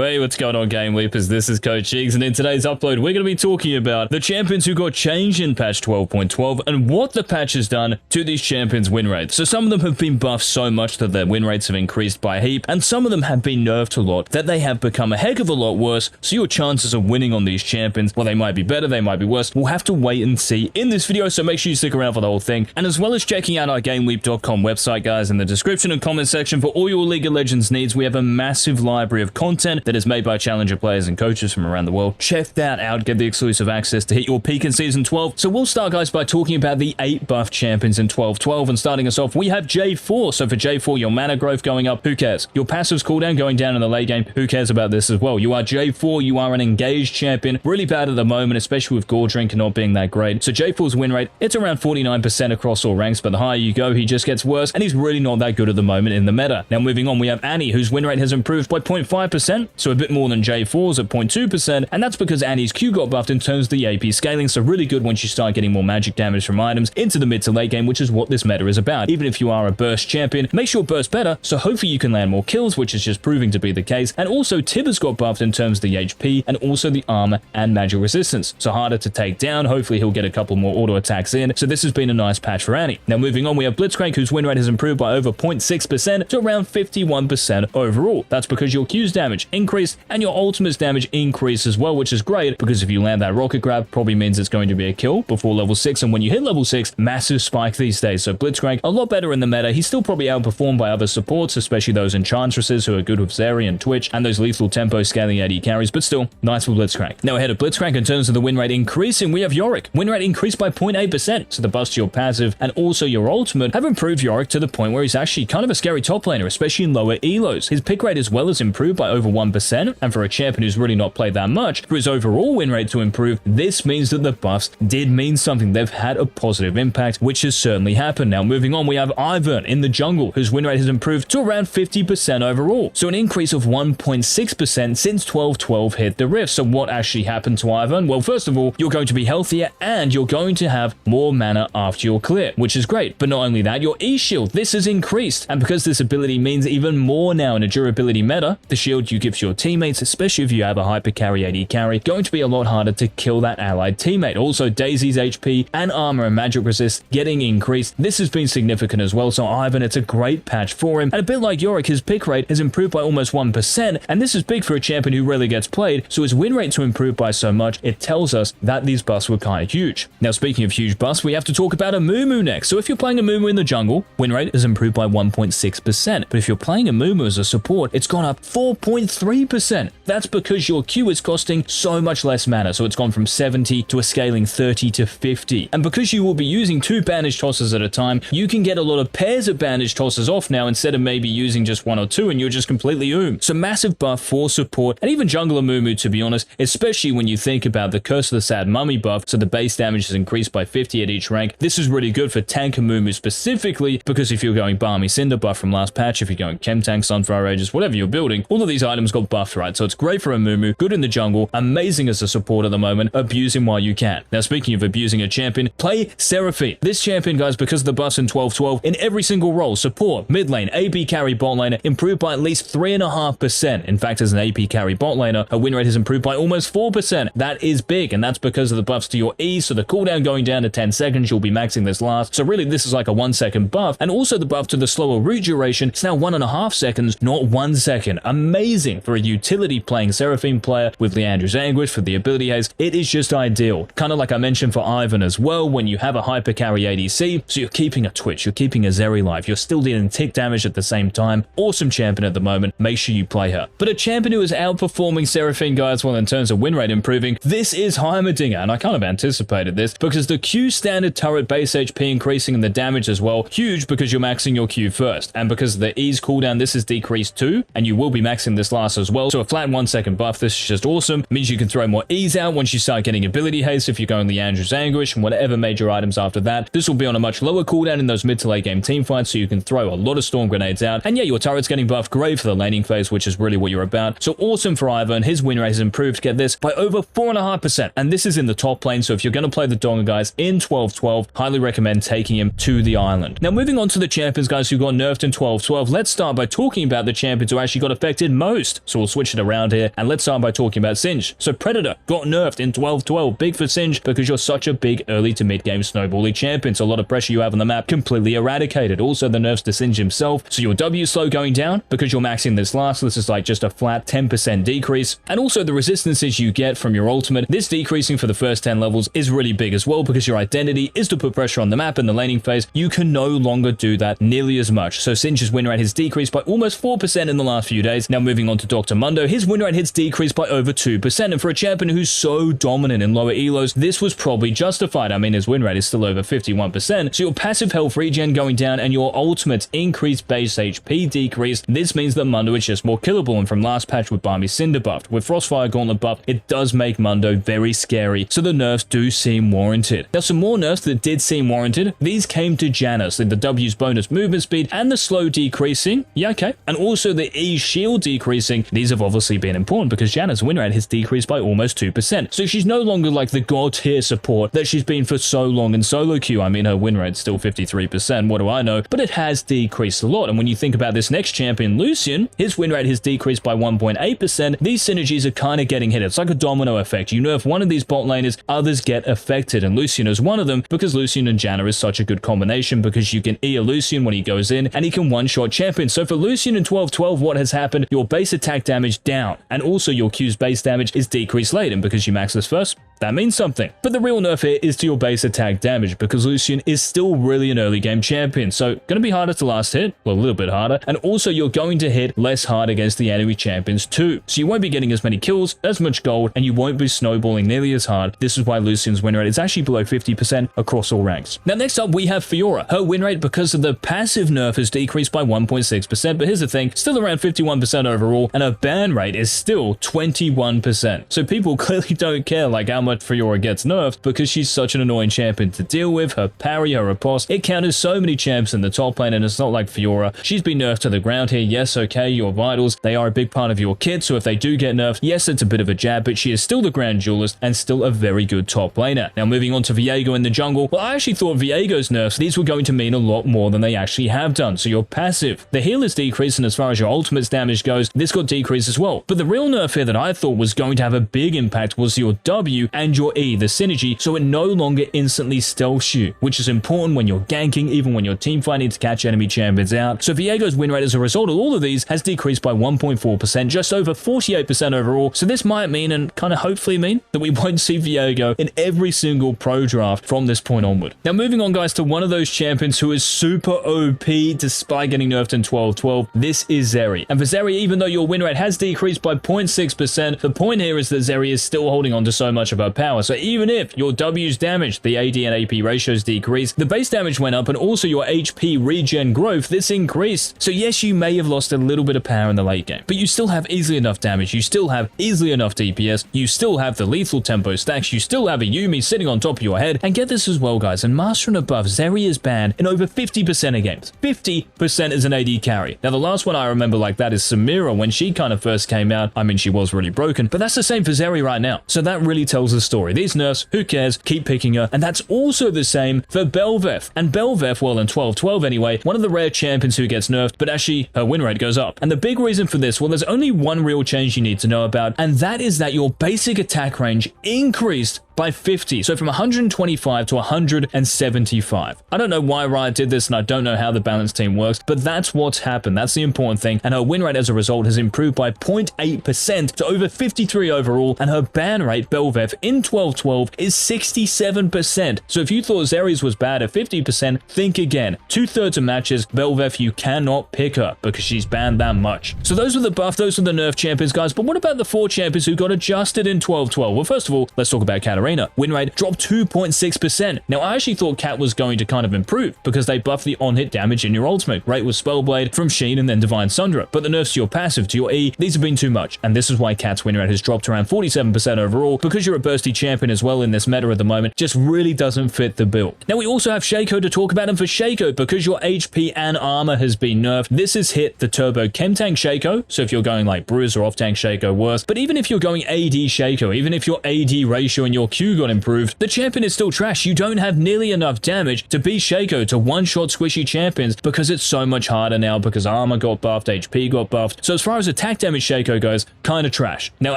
Hey, what's going on, GameLeapers? This is Coach Cheeks, and in today's upload, we're going to be talking about the champions who got changed in patch 12.12 and what the patch has done to these champions' win rates. So some of them have been buffed so much that their win rates have increased by a heap, and some of them have been nerfed a lot that they have become a heck of a lot worse, so your chances of winning on these champions, well, they might be better, they might be worse. We'll have to wait and see in this video, so make sure you stick around for the whole thing, and as well as checking out our GameLeap.com website, guys, in the description and comment section for all your League of Legends needs, we have a massive library of content that is made by Challenger players and coaches from around the world. Check that out, get the exclusive access to hit your peak in Season 12. So we'll start, guys, by talking about the 8 buff champions in 12.12, and starting us off, we have J4. So for J4, your mana growth going up, who cares? Your passive's cooldown going down in the late game, who cares about this as well? You are J4, you are an engaged champion, really bad at the moment, especially with Gore Drink not being that great. So J4's win rate, it's around 49% across all ranks, but the higher you go, he just gets worse, and he's really not that good at the moment in the meta. Now moving on, we have Annie, whose win rate has improved by 0.5%, so a bit more than J4's at 0.2%, and that's because Annie's Q got buffed in terms of the AP scaling, so really good once you start getting more magic damage from items into the mid to late game, which is what this meta is about. Even if you are a burst champion, make sure burst better, so hopefully you can land more kills, which is just proving to be the case. And also Tibber's got buffed in terms of the HP and also the armor and magic resistance, so harder to take down. Hopefully he'll get a couple more auto attacks in, so this has been a nice patch for Annie. Now moving on, we have Blitzcrank, whose win rate has improved by over 0.6% to around 51% overall. That's because your Q's damage increased and your ultimate's damage increased as well, which is great because if you land that rocket grab, probably means it's going to be a kill before level 6, and when you hit level 6, massive spike these days. So Blitzcrank, a lot better in the meta. He's still probably outperformed by other supports, especially those Enchantresses who are good with Zeri and Twitch, and those lethal tempo scaling AD carries, but still, nice for Blitzcrank. Now ahead of Blitzcrank, in terms of the win rate increasing, we have Yorick. Win rate increased by 0.8%, so the buffs to your passive and also your ultimate have improved Yorick to the point where he's actually kind of a scary top laner, especially in lower elos. His pick rate as well has improved by over 1%, and for a champion who's really not played that much, for his overall win rate to improve, this means that the buffs did mean something. They've had a positive impact, which has certainly happened. Now moving on, we have Ivern in the jungle, whose win rate has improved to around 50% overall, so an increase of 1.6% since 12.12 hit the rift. So what actually happened to Ivern? Well, first of all, you're going to be healthier and you're going to have more mana after your clear, which is great. But not only that, your E shield, this has increased, and because this ability means even more now in a durability meta, the shield you give to your teammates, especially if you have a hyper carry AD carry, going to be a lot harder to kill that allied teammate. Also, Daisy's HP and armor and magic resist getting increased. This has been significant as well, so Ivern, it's a great patch for him. And a bit like Yorick, his pick rate has improved by almost 1%, and this is big for a champion who rarely gets played, so his win rate to improve by so much, it tells us that these buffs were kind of huge. Now speaking of huge buffs, we have to talk about a Mumu next. So if you're playing a Mumu in the jungle, win rate has improved by 1.6%, but if you're playing a Mumu as a support, it's gone up 4.3%. That's because your Q is costing so much less mana, so it's gone from 70 to a scaling 30 to 50. And because you will be using 2 bandage tosses at a time, you can get a lot of pairs of bandage tosses off now instead of maybe using just 1 or 2 and you're just completely So massive buff for support and even jungler Mumu, to be honest, especially when you think about the Curse of the Sad Mummy buff, so the base damage is increased by 50 at each rank. This is really good for tank and Mumu specifically, because if you're going Balmy Cinder buff from last patch, if you're going Chem Tank, Sunflower Ages, whatever you're building, all of these items got buffed, right? So it's great for a Mumu, good in the jungle, amazing as a support at the moment, abuse him while you can. Now speaking of abusing a champion, play Seraphine. This champion, guys, because of the buffs in 12.12, in every single role, support, mid lane, AP carry, bot laner, improved by at least 3.5%. In fact, as an AP carry bot laner, her win rate has improved by almost 4%. That is big, and that's because of the buffs to your E, so the cooldown going down to 10 seconds, you'll be maxing this last. So really, this is like a 1-second buff, and also the buff to the slower root duration, it's now 1.5 seconds, not 1 second. Amazing for a utility playing Seraphine player with Leandra's Anguish for the ability haste. It is just ideal. Kind of like I mentioned for Ivern as well, when you have a hyper carry ADC, so you're keeping a Twitch, you're keeping a Zeri live, you're still dealing tick damage at the same time. Awesome champion at the moment, make sure you play her. But a champion who is outperforming Seraphine, guys, well, in terms of win rate improving, this is Heimerdinger, and I kind of anticipated this because the Q standard turret base HP increasing and the damage as well, huge because you're maxing your Q first, and because of the E's cooldown, this is decreased too, and you will be maxing this last as well, so a flat 1-second buff, this is just awesome. It means you can throw more E's out once you start getting ability haste if you're going Leandra's Anguish and whatever major items after that. This will be on a much lower cooldown in those mid to late game team fights, so you can throw a lot of storm grenades out, and yeah, your turret's getting buffed, great for the laning phase, which is really what you're about. So awesome for Ivern, his win rate has improved, get this, by over 4.5%, and this is in the top lane, so if you're going to play the Donga, guys, in 12.12, highly recommend taking him to the island. Now moving on to the champions, guys, who got nerfed in 12.12, let's start by talking about the champions who actually got affected most. list. So we'll switch it around here, and let's start by talking about Singed. So Predator got nerfed in 12-12. Big for Singed because you're such a big early to mid-game snowballing champion, so a lot of pressure you have on the map completely eradicated. Also, the nerfs to Singed himself, so your W slow going down because you're maxing this last. This is like just a flat 10% decrease. And also the resistances you get from your ultimate, this decreasing for the first 10 levels is really big as well because your identity is to put pressure on the map in the laning phase. You can no longer do that nearly as much. So Singe's win rate has decreased by almost 4% in the last few days. Now moving on to Dr. Mundo, his win rate has decreased by over 2%. And for a champion who's so dominant in lower elos, this was probably justified. I mean, his win rate is still over 51%. So your passive health regen going down and your ultimate's increased base HP decrease. This means that Mundo is just more killable. And from last patch with Barmy Cinder buffed, with Frostfire Gauntlet buff, it does make Mundo very scary. So the nerfs do seem warranted. Now some more nerfs that did seem warranted, these came to Janus, the W's bonus movement speed and the slow decreasing. Yeah, okay. And also the E shield decreasing. These have obviously been important because Janus' win rate has decreased by almost 2%. So she's no longer like the god tier support that she's been for so long in solo queue. I mean, her win rate's still 53%. What do I know? But it has decreased a lot. And when you think about this next champion, Lucian, his win rate has decreased by 1.8%. These synergies are kind of getting hit. It's like a domino effect. You nerf one of these bot laners, others get affected. And Lucian is one of them because Lucian and Janna is such a good combination because you can E a Lucian when he goes in and he can one-shot champions. So for Lucian in 12-12, what has happened? Your base attack damage down and also your Q's base damage is decreased late. And because you max this first, that means something. But the real nerf here is to your base attack damage because Lucian is still really an early game champion. So going to be harder to last hit, well, a little bit harder. And also you're going to hit less hard against the enemy champions too. So you won't be getting as many kills, as much gold, and you won't be snowballing nearly as hard. This is why Lucian's win rate is actually below 50% across all ranks. Now next up we have Fiora. Her win rate because of the passive nerf has decreased by 1.6%. But here's the thing, still around 51% overall, and her ban rate is still 21%. So people clearly don't care like how much Fiora gets nerfed because she's such an annoying champion to deal with. Her parry, her riposte, it counters so many champs in the top lane, and it's not like Fiora. She's been nerfed to the ground here. Yes, okay, your vitals, they are a big part of your kit, so if they do get nerfed, yes, it's a bit of a jab, but she is still the grand duelist and still a very good top laner. Now moving on to Viego in the jungle, well, I actually thought Viego's nerfs, these were going to mean a lot more than they actually have done. So your passive, the heal is decreased, and as far as your ultimate's damage goes, this got decreased as well. But the real nerf here that I thought was going to have a big impact was your W and your E, the synergy, so it no longer instantly stealths you, which is important when you're ganking, even when you're team fighting to catch enemy champions out. So Viego's win rate as a result of all of these has decreased by 1.4%, just over 48% overall. So this might mean, and kind of hopefully mean, that we won't see Viego in every single pro draft from this point onward. Now moving on, guys, to one of those champions who is super OP despite getting nerfed in 12-12, this is Zeri. And for Zeri, even though your win rate has decreased by 0.6%, the point here is that Zeri is still holding on to so much of her power. So even if your W's damaged, the AD and AP ratios decreased, the base damage went up, and also your HP regen growth, this increased. So yes, you may have lost a little bit of power in the late game, but you still have easily enough damage, you still have easily enough DPS, you still have the lethal tempo stacks, you still have a Yuumi sitting on top of your head. And get this as well, guys, in Master and above, Zeri is banned in over 50% of games. 50% is an AD carry. Now the last one I remember like that is Samira when she kind of first came out. I mean, she was really broken, but that's the same for Zeri right now. So that really tells the story. These nerfs, who cares? Keep picking her. And that's also the same for Bel'Veth. And Bel'Veth, well, in 12-12 anyway, one of the rare champions who gets nerfed, but actually her win rate goes up. And the big reason for this, well, there's only one real change you need to know about, and that is that your basic attack range increased by 50, so from 125 to 175. I don't know why Riot did this, and I don't know how the balance team works, but that's what's happened. That's the important thing, and her win rate as a result has improved by 0.8% to over 53 overall, and her ban rate, Bel'Veth, in 12-12 is 67%. So if you thought Zeri's was bad at 50%, think again. 2/3 of matches, Bel'Veth, you cannot pick her because she's banned that much. So those were the buff, those were the nerf champions, guys, but what about the 4 champions who got adjusted in 12-12? Well, first of all, let's talk about Katarina. Win rate dropped 2.6%. Now, I actually thought Kat was going to kind of improve because they buffed the on-hit damage in your ultimate. Great with Spellblade from Sheen and then Divine Sundra. But the nerfs to your passive, to your E, these have been too much. And this is why Kat's win rate has dropped around 47% overall, because you're a bursty champion as well in this meta at the moment, just really doesn't fit the bill. Now, we also have Shaco to talk about, and for Shaco, because your HP and armor has been nerfed, this has hit the turbo chem tank Shaco. So if you're going like Bruiser or off-tank Shaco, worse. But even if you're going AD Shaco, even if your AD ratio in your Q got improved, the champion is still trash. You don't have nearly enough damage to beat Shaco, to one-shot squishy champions, because it's so much harder now, because armor got buffed, HP got buffed. So as far as attack damage Shaco goes, kind of trash. Now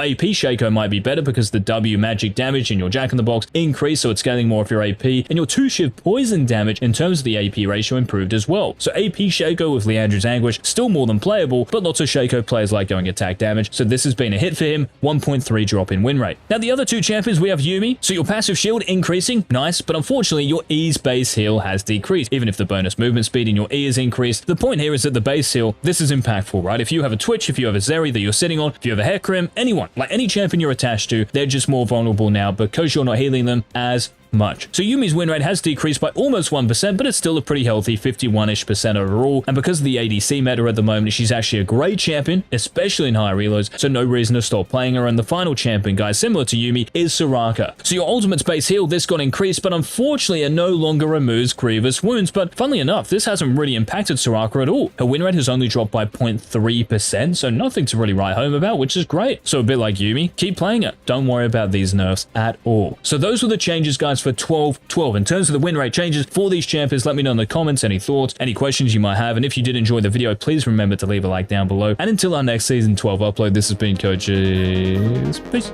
AP Shaco might be better because the W magic damage in your Jack-in-the-Box increased, so it's scaling more of your AP, and your 2-shift poison damage in terms of the AP ratio improved as well. So AP Shaco with Leandra's Anguish, still more than playable, but lots of Shaco players like going attack damage, so this has been a hit for him, 1.3 drop in win rate. Now the other two champions, we have Yuumi, so your passive shield increasing, nice, but unfortunately your E's base heal has decreased. Even if the bonus movement speed in your E is increased, the point here is that the base heal, this is impactful, right? If you have a Twitch, if you have a Zeri that you're sitting on, if you have a Hecarim, anyone, like any champion you're attached to, they're just more vulnerable now because you're not healing them as much. So Yuumi's win rate has decreased by almost 1%, but it's still a pretty healthy 51-ish% overall. And because of the ADC meta at the moment, she's actually a great champion, especially in higher reloads, so no reason to stop playing her. And the final champion, guys, similar to Yuumi, is Soraka. So your ultimate space heal, this got increased, but unfortunately it no longer removes grievous wounds. But funnily enough, this hasn't really impacted Soraka at all. Her win rate has only dropped by 0.3%, so nothing to really write home about, which is great. So a bit like Yuumi, keep playing her. Don't worry about these nerfs at all. So those were the changes, guys, for 12-12. In terms of the win rate changes for these champions, let me know in the comments any thoughts, any questions you might have, and if you did enjoy the video, please remember to leave a like down below. And until our next season 12 upload, this has been Coach Cheeks. Peace.